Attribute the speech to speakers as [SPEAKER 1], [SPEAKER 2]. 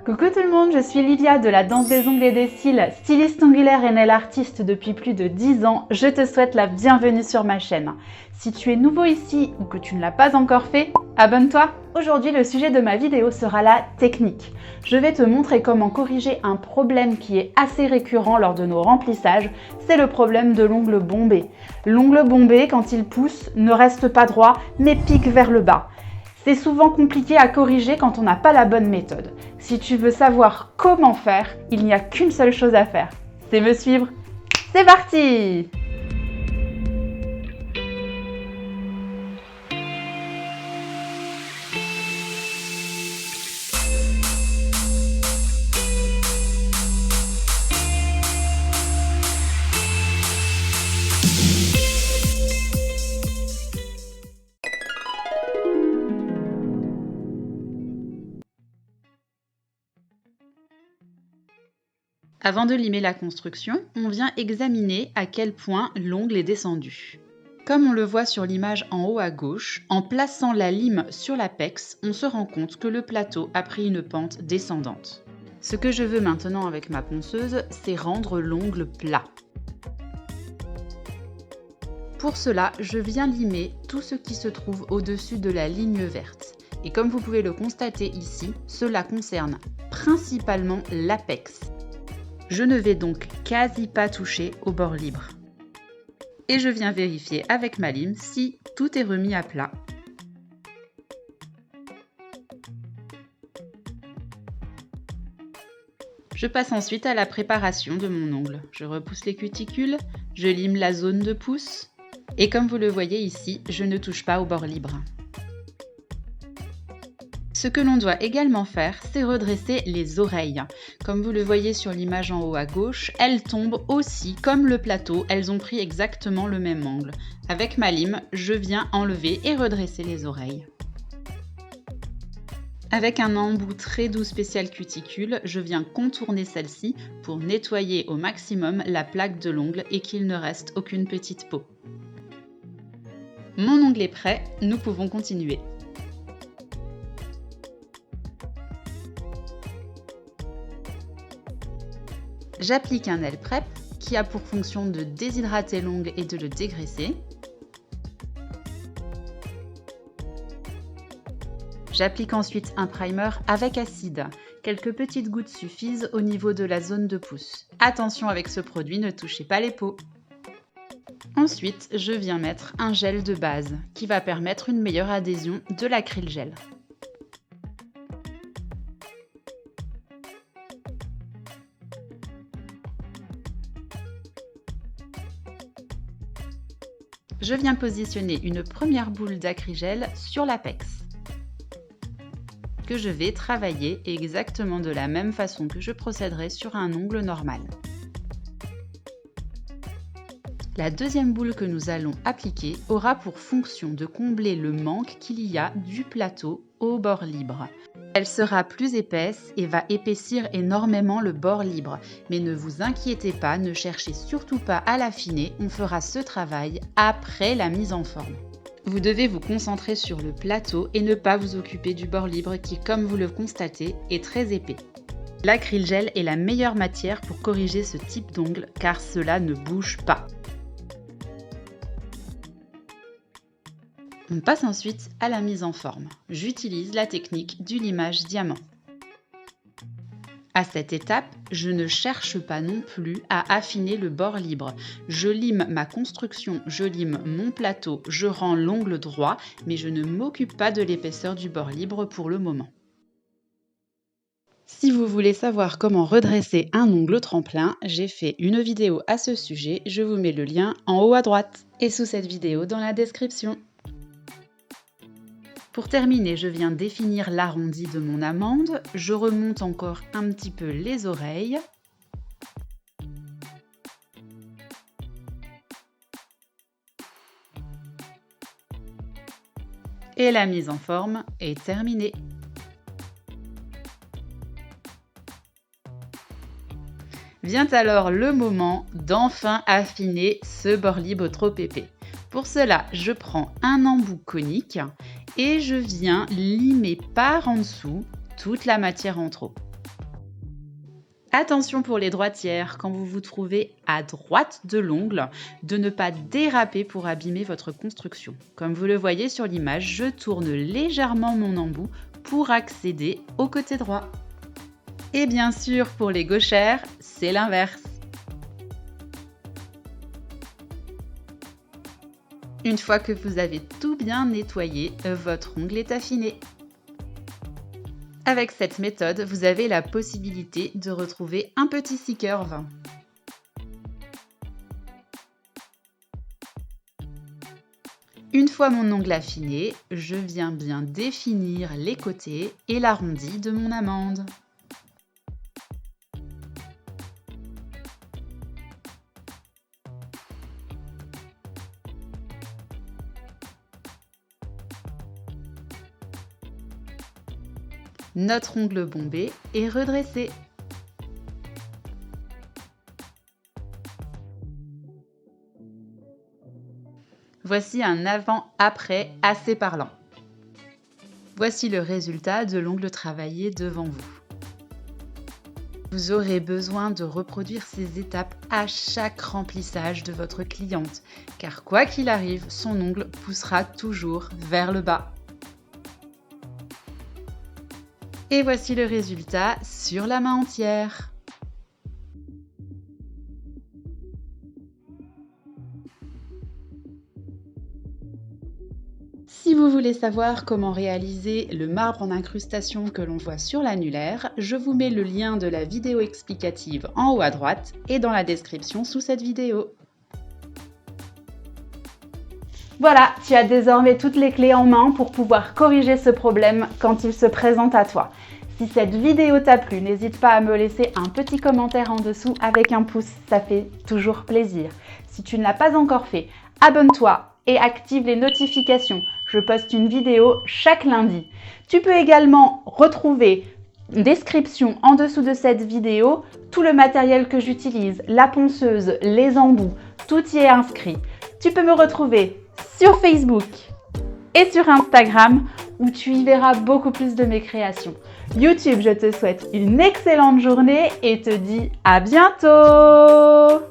[SPEAKER 1] Coucou tout le monde, je suis Livia de la Danse des ongles et des cils, styliste ongulaire et nail artiste depuis plus de 10 ans. Je te souhaite la bienvenue sur ma chaîne. Si tu es nouveau ici ou que tu ne l'as pas encore fait, abonne-toi. Aujourd'hui, le sujet de ma vidéo sera la technique. Je vais te montrer comment corriger un problème qui est assez récurrent lors de nos remplissages, c'est le problème de l'ongle bombé. L'ongle bombé, quand il pousse, ne reste pas droit, mais pique vers le bas. C'est souvent compliqué à corriger quand on n'a pas la bonne méthode. Si tu veux savoir comment faire, il n'y a qu'une seule chose à faire, c'est me suivre. C'est parti! Avant de limer la construction, on vient examiner à quel point l'ongle est descendu. Comme on le voit sur l'image en haut à gauche, en plaçant la lime sur l'apex, on se rend compte que le plateau a pris une pente descendante. Ce que je veux maintenant avec ma ponceuse, c'est rendre l'ongle plat. Pour cela, je viens limer tout ce qui se trouve au-dessus de la ligne verte. Et comme vous pouvez le constater ici, cela concerne principalement l'apex. Je ne vais donc quasi pas toucher au bord libre. Et je viens vérifier avec ma lime si tout est remis à plat. Je passe ensuite à la préparation de mon ongle. Je repousse les cuticules, je lime la zone de pouce et comme vous le voyez ici, je ne touche pas au bord libre. Ce que l'on doit également faire, c'est redresser les oreilles. Comme vous le voyez sur l'image en haut à gauche, elles tombent aussi comme le plateau, elles ont pris exactement le même angle. Avec ma lime, je viens enlever et redresser les oreilles. Avec un embout très doux spécial cuticule, je viens contourner celle-ci pour nettoyer au maximum la plaque de l'ongle et qu'il ne reste aucune petite peau. Mon ongle est prêt, nous pouvons continuer. J'applique un nail prep qui a pour fonction de déshydrater l'ongle et de le dégraisser. J'applique ensuite un primer avec acide. Quelques petites gouttes suffisent au niveau de la zone de pouce. Attention avec ce produit, ne touchez pas les peaux. Ensuite, je viens mettre un gel de base qui va permettre une meilleure adhésion de l'acryl gel. Je viens positionner une première boule d'acrygel sur l'apex que je vais travailler exactement de la même façon que je procéderai sur un ongle normal. La deuxième boule que nous allons appliquer aura pour fonction de combler le manque qu'il y a du plateau au bord libre. Elle sera plus épaisse et va épaissir énormément le bord libre. Mais ne vous inquiétez pas, ne cherchez surtout pas à l'affiner, on fera ce travail après la mise en forme. Vous devez vous concentrer sur le plateau et ne pas vous occuper du bord libre qui, comme vous le constatez, est très épais. L'acryl gel est la meilleure matière pour corriger ce type d'ongle car cela ne bouge pas. On passe ensuite à la mise en forme. J'utilise la technique du limage diamant. À cette étape, je ne cherche pas non plus à affiner le bord libre. Je lime ma construction, je lime mon plateau, je rends l'ongle droit, mais je ne m'occupe pas de l'épaisseur du bord libre pour le moment. Si vous voulez savoir comment redresser un ongle tremplin, j'ai fait une vidéo à ce sujet, je vous mets le lien en haut à droite et sous cette vidéo dans la description. Pour terminer, je viens définir l'arrondi de mon amande, je remonte encore un petit peu les oreilles. Et la mise en forme est terminée. Vient alors le moment d'enfin affiner ce bord libre trop épais. Pour cela, je prends un embout conique et je viens limer par en dessous toute la matière en trop. Attention pour les droitières, quand vous vous trouvez à droite de l'ongle, de ne pas déraper pour abîmer votre construction. Comme vous le voyez sur l'image, je tourne légèrement mon embout pour accéder au côté droit. Et bien sûr, pour les gauchères, c'est l'inverse. Une fois que vous avez tout bien nettoyé, votre ongle est affiné. Avec cette méthode, vous avez la possibilité de retrouver un petit C-curve. Une fois mon ongle affiné, je viens bien définir les côtés et l'arrondi de mon amande. Notre ongle bombé est redressé. Voici un avant-après assez parlant. Voici le résultat de l'ongle travaillé devant vous. Vous aurez besoin de reproduire ces étapes à chaque remplissage de votre cliente, car quoi qu'il arrive, son ongle poussera toujours vers le bas. Et voici le résultat sur la main entière. Si vous voulez savoir comment réaliser le marbre en incrustation que l'on voit sur l'annulaire, je vous mets le lien de la vidéo explicative en haut à droite et dans la description sous cette vidéo. Voilà, tu as désormais toutes les clés en main pour pouvoir corriger ce problème quand il se présente à toi. Si cette vidéo t'a plu, n'hésite pas à me laisser un petit commentaire en dessous avec un pouce, ça fait toujours plaisir. Si tu ne l'as pas encore fait, abonne-toi et active les notifications. Je poste une vidéo chaque lundi. Tu peux également retrouver une description en dessous de cette vidéo, tout le matériel que j'utilise, la ponceuse, les embouts, tout y est inscrit. Tu peux me retrouver sur Facebook et sur Instagram où tu y verras beaucoup plus de mes créations. YouTube, je te souhaite une excellente journée et te dis à bientôt!